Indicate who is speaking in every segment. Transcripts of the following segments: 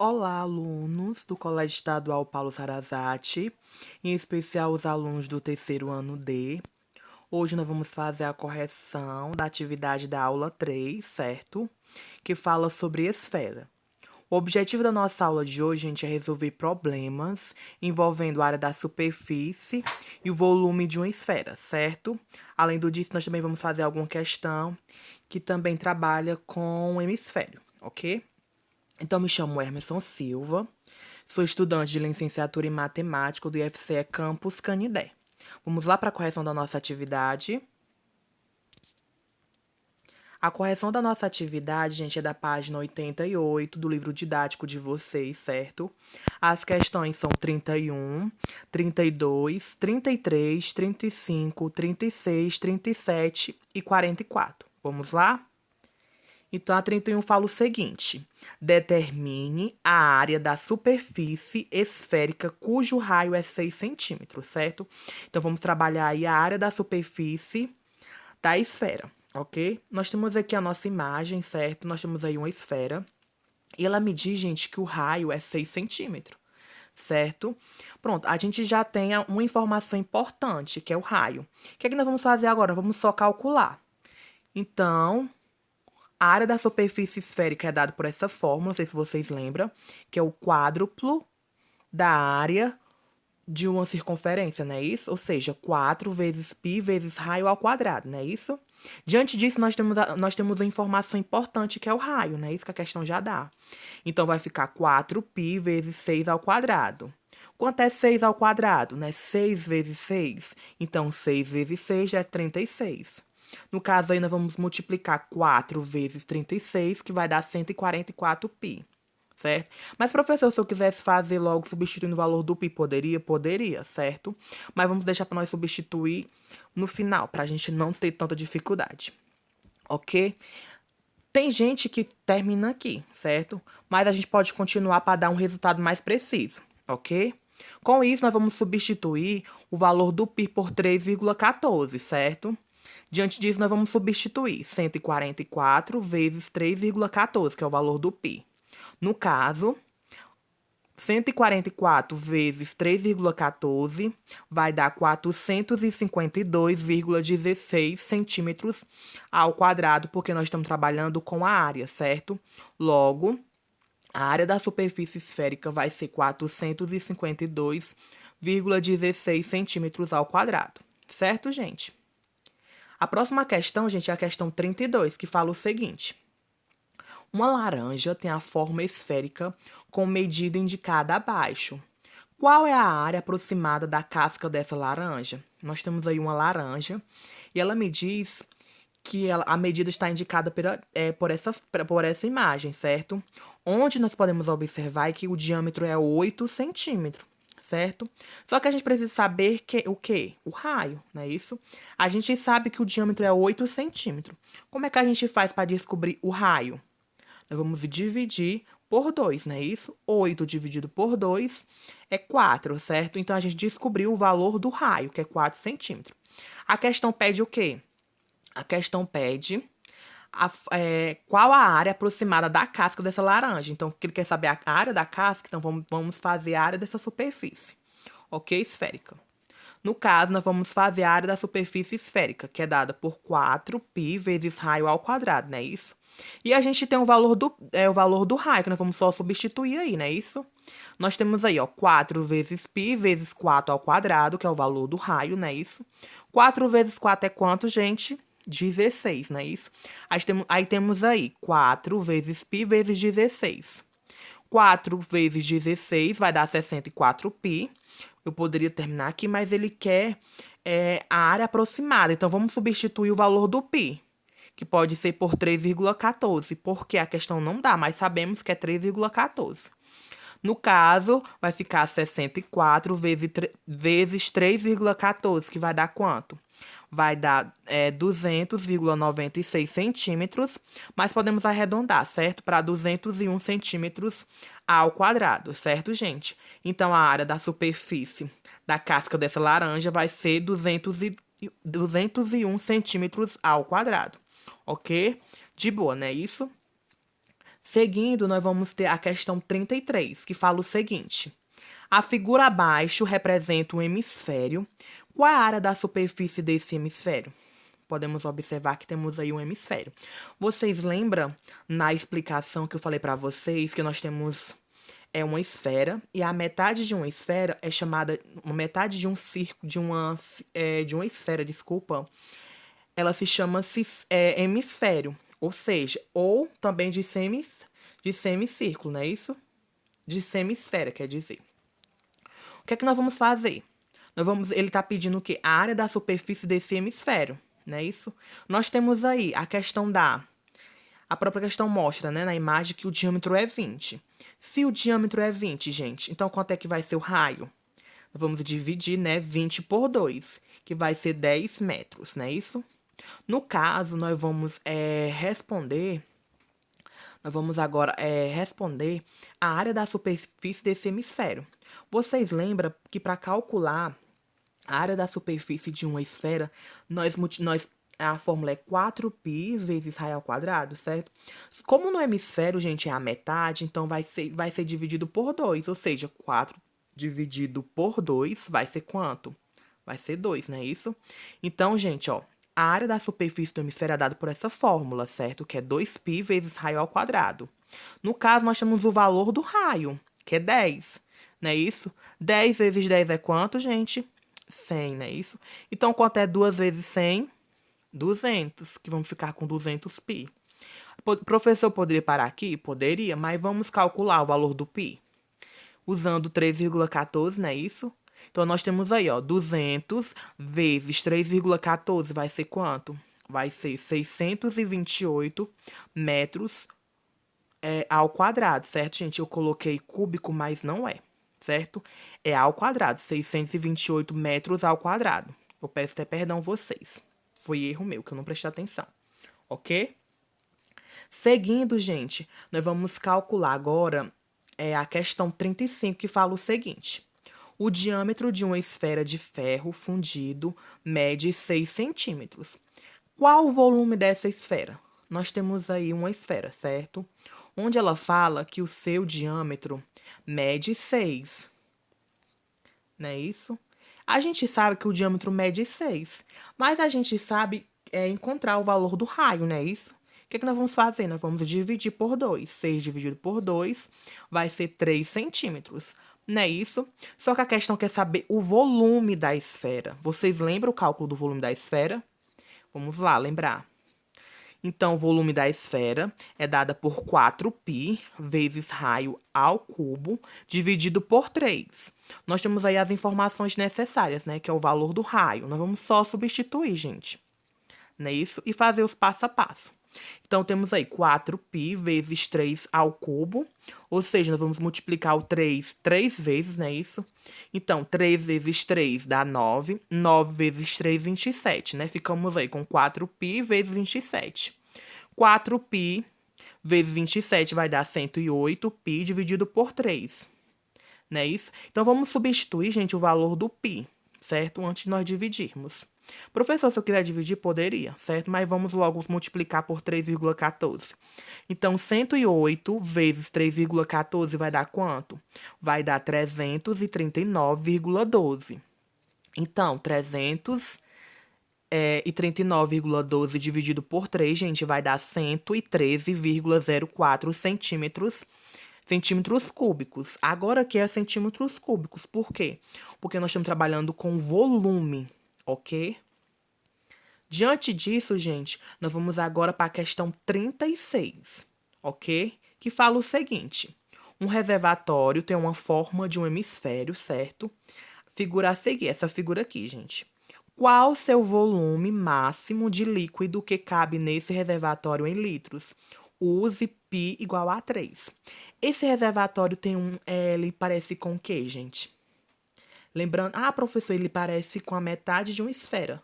Speaker 1: Olá, alunos do Colégio Estadual Paulo Sarazate, em especial os alunos do terceiro ano D. Hoje nós vamos fazer a correção da atividade da aula 3, certo? Que fala sobre esfera. O objetivo da nossa aula de hoje, gente, é resolver problemas envolvendo a área da superfície e o volume de uma esfera, certo? Além do disso, nós também vamos fazer alguma questão que também trabalha com o hemisfério, ok? Então, me chamo Emerson Silva, sou estudante de licenciatura em matemática do IFCE Campus Canindé. Vamos lá para a correção da nossa atividade. A correção da nossa atividade, gente, é da página 88 do livro didático de vocês, certo? As questões são 31, 32, 33, 35, 36, 37 e 44. Vamos lá? Então, a 31 fala o seguinte: determine a área da superfície esférica cujo raio é 6 centímetros, certo? Então, vamos trabalhar aí a área da superfície da esfera, ok? Nós temos aqui a nossa imagem, certo? Nós temos aí uma esfera. E ela me diz, gente, que o raio é 6 centímetros, certo? Pronto, a gente já tem uma informação importante, que é o raio. O que é que nós vamos fazer agora? Vamos só calcular. Então, a área da superfície esférica é dada por essa fórmula, não sei se vocês lembram, que é o quádruplo da área de uma circunferência, não é isso? Ou seja, 4 vezes π vezes raio ao quadrado, não é isso? Diante disso, nós temos a informação importante, que é o raio, não é isso que a questão já dá. Então, vai ficar 4π vezes 6 ao quadrado. Quanto é 6 ao quadrado? Né? 6 vezes 6. Então, 6 vezes 6 é 36. No caso aí, nós vamos multiplicar 4 vezes 36, que vai dar 144π, certo? Mas, professor, se eu quisesse fazer logo substituindo o valor do π, poderia? Poderia, certo? Mas vamos deixar para nós substituir no final, para a gente não ter tanta dificuldade, ok? Tem gente que termina aqui, certo? Mas a gente pode continuar para dar um resultado mais preciso, ok? Com isso, nós vamos substituir o valor do π por 3,14, certo? Diante disso, nós vamos substituir 144 vezes 3,14, que é o valor do π. No caso, 144 vezes 3,14 vai dar 452,16 centímetros ao quadrado, porque nós estamos trabalhando com a área, certo? Logo, a área da superfície esférica vai ser 452,16 centímetros ao quadrado, certo, gente? A próxima questão, gente, é a questão 32, que fala o seguinte: uma laranja tem a forma esférica com medida indicada abaixo. Qual é a área aproximada da casca dessa laranja? Nós temos aí uma laranja e ela me diz que a medida está indicada por essa imagem, certo? Onde nós podemos observar é que o diâmetro é 8 centímetros, certo? Só que a gente precisa saber o quê? O raio, não é isso? A gente sabe que o diâmetro é 8 centímetros. Como é que a gente faz para descobrir o raio? Nós vamos dividir por 2, não é isso? 8 dividido por 2 é 4, certo? Então, a gente descobriu o valor do raio, que é 4 centímetros. A questão pede o quê? A questão pede qual a área aproximada da casca dessa laranja. Então, ele quer saber a área da casca, então vamos fazer a área dessa superfície, ok? Esférica. No caso, nós vamos fazer a área da superfície esférica, que é dada por 4π vezes raio ao quadrado, não é isso? E a gente tem o valor do raio, que nós vamos só substituir aí, não é isso? Nós temos aí, ó, 4 vezes π vezes 4 ao quadrado, que é o valor do raio, não é isso? 4 vezes 4 é quanto, gente? 16, não é isso? Aí temos aí 4 vezes π vezes 16. 4 vezes 16 vai dar 64π. Eu poderia terminar aqui, mas ele quer a área aproximada. Então, vamos substituir o valor do π, que pode ser por 3,14, porque a questão não dá, mas sabemos que é 3,14. No caso, vai ficar 64 vezes 3,14, que vai dar quanto? Vai dar 200,96 centímetros, mas podemos arredondar, certo? Para 201 centímetros ao quadrado, certo, gente? Então, a área da superfície da casca dessa laranja vai ser 201 centímetros ao quadrado, ok? De boa, não é isso? Seguindo, nós vamos ter a questão 33, que fala o seguinte: a figura abaixo representa um hemisfério. Qual é a área da superfície desse hemisfério? Podemos observar que temos aí um hemisfério. Vocês lembram na explicação que eu falei para vocês que nós temos uma esfera e a metade de uma esfera é chamada uma metade de um círculo de uma esfera, desculpa, ela se chama hemisfério, ou seja, ou também de semicírculo, não é isso? De semisfera, quer dizer. O que é que nós vamos fazer? Ele está pedindo o quê? A área da superfície desse hemisfério, não é isso? Nós temos aí a questão a própria questão mostra, né, na imagem que o diâmetro é 20. Se o diâmetro é 20, gente, então quanto é que vai ser o raio? Nós vamos dividir, né, 20 por 2, que vai ser 10 metros, não é isso? No caso, nós vamos agora responder a área da superfície desse hemisfério. Vocês lembram que para calcular a área da superfície de uma esfera, a fórmula é 4π vezes raio ao quadrado, certo? Como no hemisfério, gente, é a metade, então vai ser dividido por 2, ou seja, 4 dividido por 2 vai ser quanto? Vai ser 2, não é isso? Então, gente, ó, a área da superfície do hemisfério é dada por essa fórmula, certo? Que é 2π vezes raio ao quadrado. No caso, nós temos o valor do raio, que é 10, não é isso? 10 vezes 10 é quanto, gente? 100, não é isso? Então, quanto é 2 vezes 100? 200, que vamos ficar com 200π. O professor poderia parar aqui? Poderia, mas vamos calcular o valor do π. Usando 3,14, não é isso? Então, nós temos aí, ó, 200 vezes 3,14 vai ser quanto? Vai ser 628 metros ao quadrado, certo, gente? Eu coloquei cúbico, mas não é, certo? É ao quadrado, 628 metros ao quadrado. Eu peço até perdão vocês. Foi erro meu, que eu não prestei atenção, ok? Seguindo, gente, nós vamos calcular agora a questão 35, que fala o seguinte: o diâmetro de uma esfera de ferro fundido mede 6 centímetros. Qual o volume dessa esfera? Nós temos aí uma esfera, certo? Onde ela fala que o seu diâmetro mede 6. Não é isso? A gente sabe que o diâmetro mede 6, mas a gente sabe encontrar o valor do raio, não é isso? O que nós vamos fazer? Nós vamos dividir por 2. 6 dividido por 2 vai ser 3 centímetros. Não é isso? Só que a questão quer saber o volume da esfera. Vocês lembram o cálculo do volume da esfera? Vamos lá, lembrar. Então, o volume da esfera é dada por 4π vezes raio ao cubo, dividido por 3. Nós temos aí as informações necessárias, né? Que é o valor do raio. Nós vamos só substituir, gente. Não é isso? E fazer os passo a passo. Então, temos aí 4π vezes 3 ao cubo, ou seja, nós vamos multiplicar o 3 vezes, não é isso? Então, 3 vezes 3 dá 9, 9 vezes 3, 27, né? Ficamos aí com 4π vezes 27. 4π vezes 27 vai dar 108π dividido por 3, não é isso? Então, vamos substituir, gente, o valor do π, certo? Antes de nós dividirmos. Professor, se eu quiser dividir, poderia, certo? Mas vamos logo multiplicar por 3,14. Então, 108 vezes 3,14 vai dar quanto? Vai dar 339,12. Então, 339,12 dividido por 3, gente, vai dar 113,04 centímetros cúbicos. Agora aqui é centímetros cúbicos. Por quê? Porque nós estamos trabalhando com volume, ok? Diante disso, gente, nós vamos agora para a questão 36, ok? Que fala o seguinte: um reservatório tem uma forma de um hemisfério, certo? Figura a seguir, essa figura aqui, gente. Qual o seu volume máximo de líquido que cabe nesse reservatório em litros? Use π igual a 3. Esse reservatório ele parece com o quê, gente? Lembrando, professor, ele parece com a metade de uma esfera.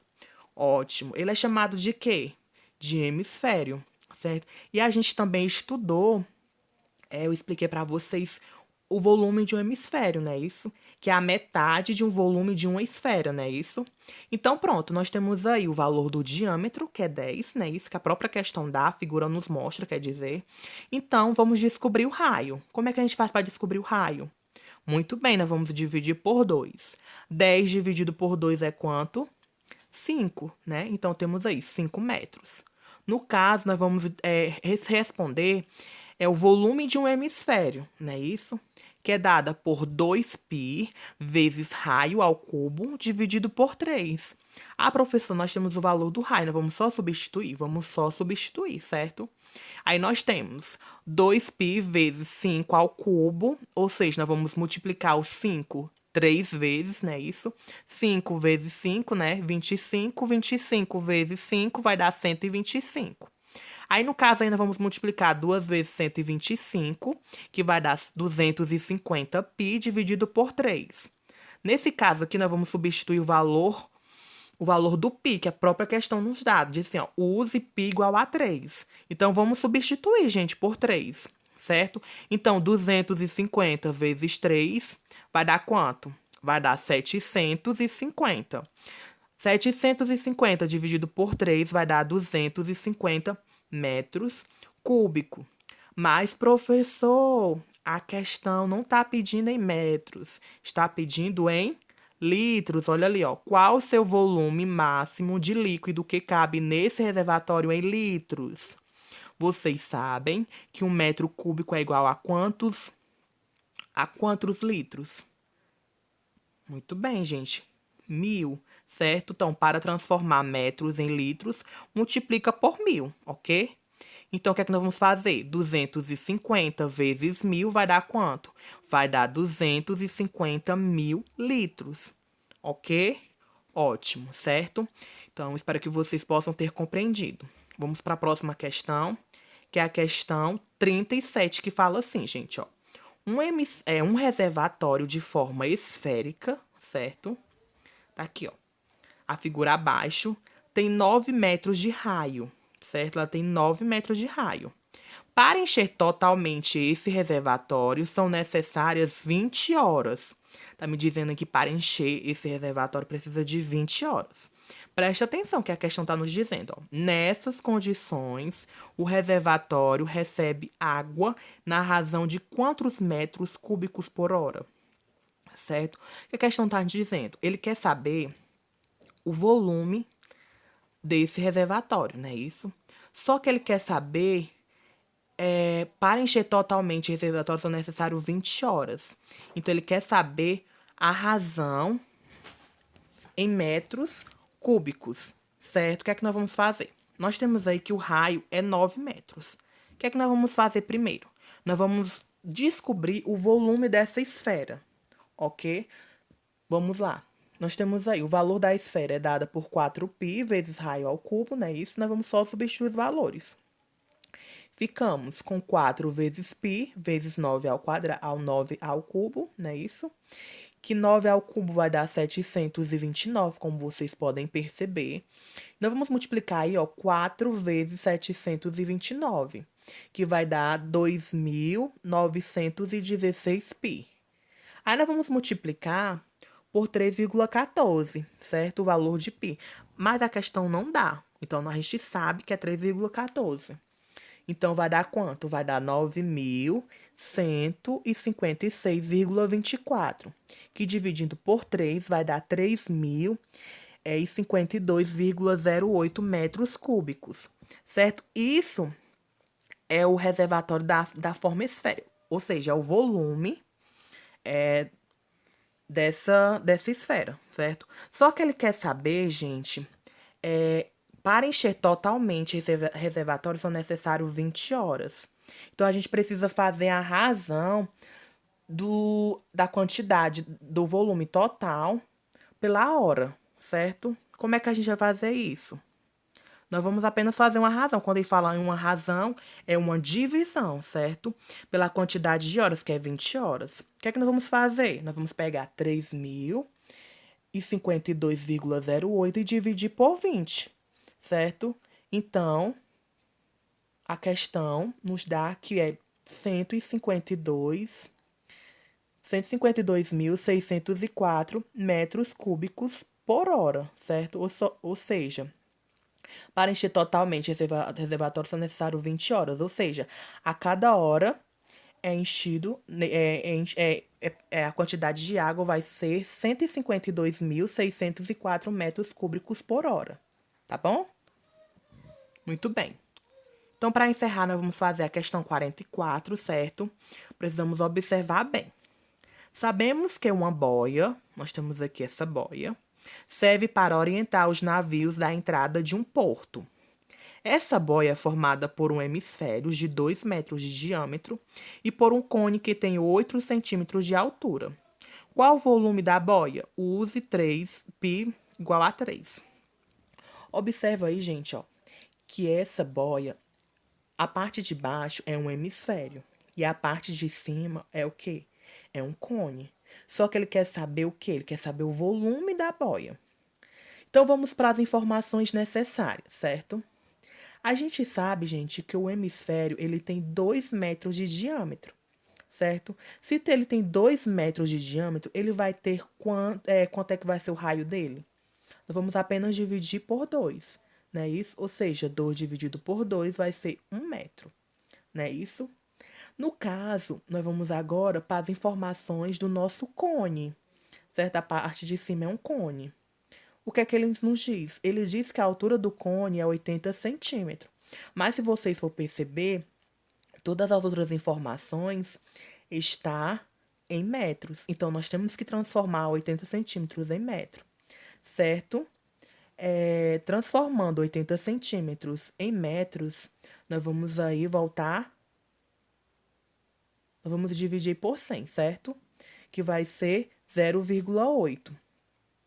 Speaker 1: Ótimo. Ele é chamado de quê? De hemisfério, certo? E a gente também estudou, eu expliquei para vocês o volume de um hemisfério, não é isso? Que é a metade de um volume de uma esfera, não é isso? Então, pronto, nós temos aí o valor do diâmetro, que é 10, né? Isso que a própria questão da figura nos mostra, quer dizer. Então, vamos descobrir o raio. Como é que a gente faz para descobrir o raio? Muito bem, nós vamos dividir por 2. 10 dividido por 2 é quanto? 5, né? Então, temos aí 5 metros. No caso, nós vamos responder o volume de um hemisfério, não é isso? Que é dada por 2π vezes raio ao cubo dividido por 3. Ah, professor, nós temos o valor do raio, nós vamos só substituir? Vamos só substituir, certo? Aí nós temos 2π vezes 5 ao cubo, ou seja, nós vamos multiplicar o 5 3 vezes, né? Isso. 5 vezes 5, né? 25. 25 vezes 5 vai dar 125. Aí, no caso, ainda vamos multiplicar 2 vezes 125, que vai dar 250π dividido por 3. Nesse caso aqui, nós vamos substituir o valor do π, que a própria questão nos dá. Diz assim, ó, use π igual a 3. Então, vamos substituir, gente, por 3, certo? Então, 250 vezes 3 vai dar quanto? Vai dar 750. 750 dividido por 3 vai dar 250 metros cúbicos. Mas, professor, a questão não está pedindo em metros, está pedindo em litros. Olha ali, ó. Qual o seu volume máximo de líquido que cabe nesse reservatório em litros? Vocês sabem que 1 metro cúbico é igual a quantos? A quantos litros? Muito bem, gente. 1.000, certo? Então, para transformar metros em litros, multiplica por 1.000, ok? Então, o que é que nós vamos fazer? 250 vezes 1.000 vai dar quanto? Vai dar 250.000 litros, ok? Ótimo, certo? Então, espero que vocês possam ter compreendido. Vamos para a próxima questão, que é a questão 37, que fala assim, gente, ó. Um reservatório de forma esférica, certo? Tá aqui, ó. A figura abaixo tem 9 metros de raio, certo? Ela tem 9 metros de raio. Para encher totalmente esse reservatório, são necessárias 20 horas. Tá me dizendo que para encher esse reservatório precisa de 20 horas. Preste atenção que a questão está nos dizendo, ó. Nessas condições, o reservatório recebe água na razão de quantos metros cúbicos por hora? Certo? O que a questão está dizendo? Ele quer saber o volume desse reservatório, não é isso? Só que ele quer saber, para encher totalmente esse reservatório são necessárias 20 horas. Então, ele quer saber a razão em metros cúbicos, certo? O que é que nós vamos fazer? Nós temos aí que o raio é 9 metros. O que é que nós vamos fazer primeiro? Nós vamos descobrir o volume dessa esfera, ok? Vamos lá. Nós temos aí o valor da esfera é dada por 4π vezes raio ao cubo, não é isso? Nós vamos só substituir os valores. Ficamos com 4 vezes π vezes 9 ao 9 ao cubo, não é isso? Que 9 ao cubo vai dar 729, como vocês podem perceber. Nós vamos multiplicar aí, ó, 4 vezes 729, que vai dar 2.916π. Aí nós vamos multiplicar por 3,14, certo? O valor de π. Mas a questão não dá. Então, a gente sabe que é 3,14. Então, vai dar quanto? Vai dar 9.156,24, que dividindo por 3 vai dar 3.052,08 metros cúbicos, certo? Isso é o reservatório da forma esférica, ou seja, é o volume dessa esfera, certo? Só que ele quer saber, gente, para encher totalmente esse reservatório são necessárias 20 horas. Então, a gente precisa fazer a razão da quantidade do volume total pela hora, certo? Como é que a gente vai fazer isso? Nós vamos apenas fazer uma razão. Quando ele fala em uma razão, é uma divisão, certo? Pela quantidade de horas, que é 20 horas. O que é que nós vamos fazer? Nós vamos pegar 3.052,08 e dividir por 20, certo? Então, a questão nos dá que é 152,08 152.604 metros cúbicos por hora, certo? Ou seja, para encher totalmente esse reservatório são necessários 20 horas, ou seja, a cada hora é enchido, a quantidade de água vai ser 152.604 metros cúbicos por hora, tá bom? Muito bem. Então, para encerrar, nós vamos fazer a questão 44, certo? Precisamos observar bem. Sabemos que uma boia, nós temos aqui essa boia, serve para orientar os navios da entrada de um porto. Essa boia é formada por um hemisfério de 2 metros de diâmetro e por um cone que tem 8 centímetros de altura. Qual o volume da boia? Use 3π igual a 3. Observa aí, gente, ó, que essa boia, a parte de baixo é um hemisfério e a parte de cima é o quê? É um cone. Só que ele quer saber o quê? Ele quer saber o volume da boia. Então, vamos para as informações necessárias, certo? A gente sabe, gente, que o hemisfério ele tem 2 metros de diâmetro, certo? Se ele tem 2 metros de diâmetro, ele vai ter quanto é que vai ser o raio dele? Nós vamos apenas dividir por 2, não é isso? Ou seja, 2 dividido por 2 vai ser 1 metro, não é isso? No caso, nós vamos agora para as informações do nosso cone, certo? A parte de cima é um cone. O que é que ele nos diz? Ele diz que a altura do cone é 80 centímetros. Mas se vocês for perceber, todas as outras informações está em metros. Então, nós temos que transformar 80 centímetros em metro, certo? Transformando 80 centímetros em metros, nós vamos aí voltar. Nós vamos dividir por 100, certo? Que vai ser 0,8.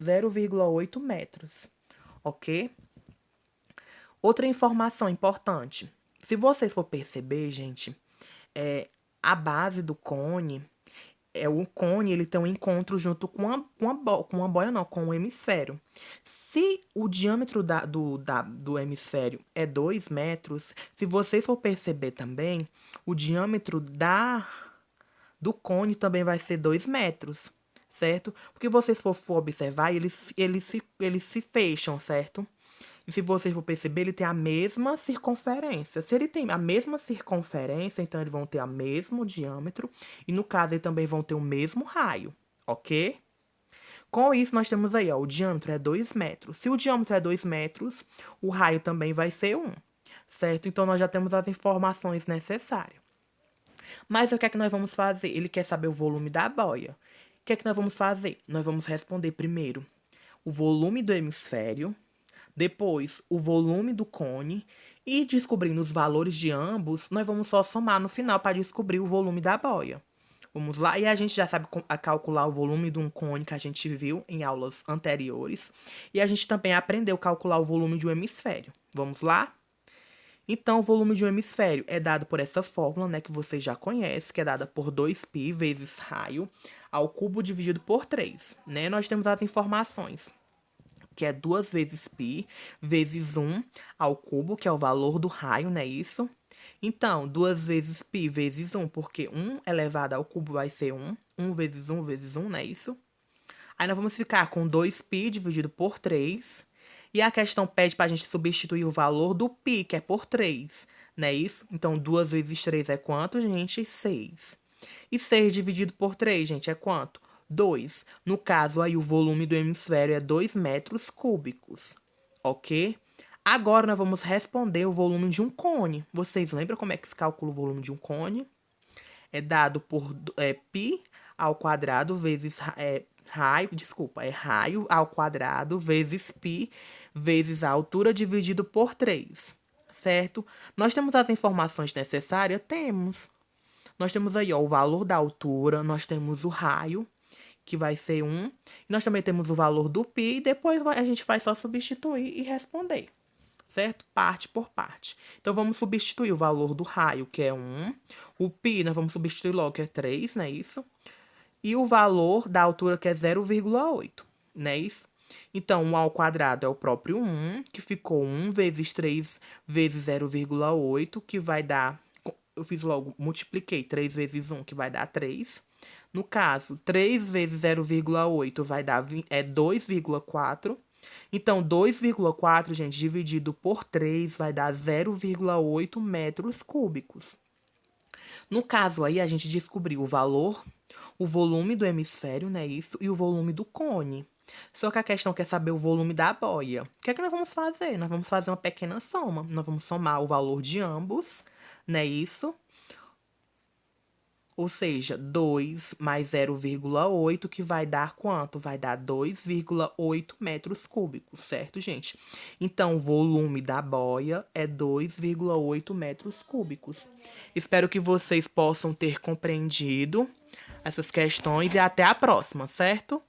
Speaker 1: 0,8 metros, ok? Outra informação importante. Se vocês for perceber, gente, a base do cone, o cone ele tem um encontro junto com uma boia, não, com o hemisfério. Se o diâmetro do hemisfério é 2 metros, se vocês for perceber também, o diâmetro do cone também vai ser 2 metros, certo? Porque vocês for observar, eles se fecham, certo? E se vocês for perceber, ele tem a mesma circunferência. Se ele tem a mesma circunferência, então eles vão ter o mesmo diâmetro. E no caso, eles também vão ter o mesmo raio, ok? Com isso, nós temos aí, ó, o diâmetro é 2 metros. Se o diâmetro é 2 metros, o raio também vai ser 1, certo? Então, nós já temos as informações necessárias. Mas o que é que nós vamos fazer? Ele quer saber o volume da boia. O que é que nós vamos fazer? Nós vamos responder primeiro o volume do hemisfério, depois o volume do cone, e descobrindo os valores de ambos, nós vamos só somar no final para descobrir o volume da boia. Vamos lá, e a gente já sabe calcular o volume de um cone que a gente viu em aulas anteriores, e a gente também aprendeu a calcular o volume de um hemisfério. Vamos lá? Então, o volume de um hemisfério é dado por essa fórmula, né, que você já conhece, que é dada por 2π vezes raio ao cubo dividido por 3, né? Nós temos as informações, que é 2 vezes π vezes 1 ao cubo, que é o valor do raio, não é isso? Então, 2 vezes π vezes 1, porque 1 elevado ao cubo vai ser 1. 1 vezes 1 vezes 1, não é isso? Aí nós vamos ficar com 2π dividido por 3. E a questão pede para a gente substituir o valor do π, que é por 3, não é isso? Então, 2 vezes 3 é quanto, gente? 6. E 6 dividido por 3, gente, é quanto? 2. No caso, aí o volume do hemisfério é 2 metros cúbicos, ok? Agora, nós vamos responder o volume de um cone. Vocês lembram como é que se calcula o volume de um cone? É dado por π ao quadrado vezes raio ao quadrado vezes π vezes a altura dividido por 3, certo? Nós temos as informações necessárias? Temos. Nós temos aí, ó, o valor da altura, nós temos o raio, que vai ser 1, e nós também temos o valor do π, e depois a gente vai só substituir e responder, certo? Parte por parte. Então, vamos substituir o valor do raio, que é 1, o π nós vamos substituir logo, que é 3, não é isso? E o valor da altura, que é 0,8, não é isso? Então, 1 ao quadrado é o próprio 1, que ficou 1 vezes 3 vezes 0,8, que vai dar... Eu fiz logo, multipliquei 3 vezes 1, que vai dar 3. No caso, 3 vezes 0,8 vai dar 2,4. Então, 2,4, gente, dividido por 3 vai dar 0,8 metros cúbicos. No caso aí, a gente descobriu o valor, o volume do hemisfério, né, isso, e o volume do cone. Só que a questão quer saber o volume da boia. O que é que nós vamos fazer? Nós vamos fazer uma pequena soma. Nós vamos somar o valor de ambos, né, isso. Ou seja, 2 mais 0,8, que vai dar quanto? Vai dar 2,8 metros cúbicos, certo, gente? Então, o volume da boia é 2,8 metros cúbicos. Espero que vocês possam ter compreendido essas questões e até a próxima, certo?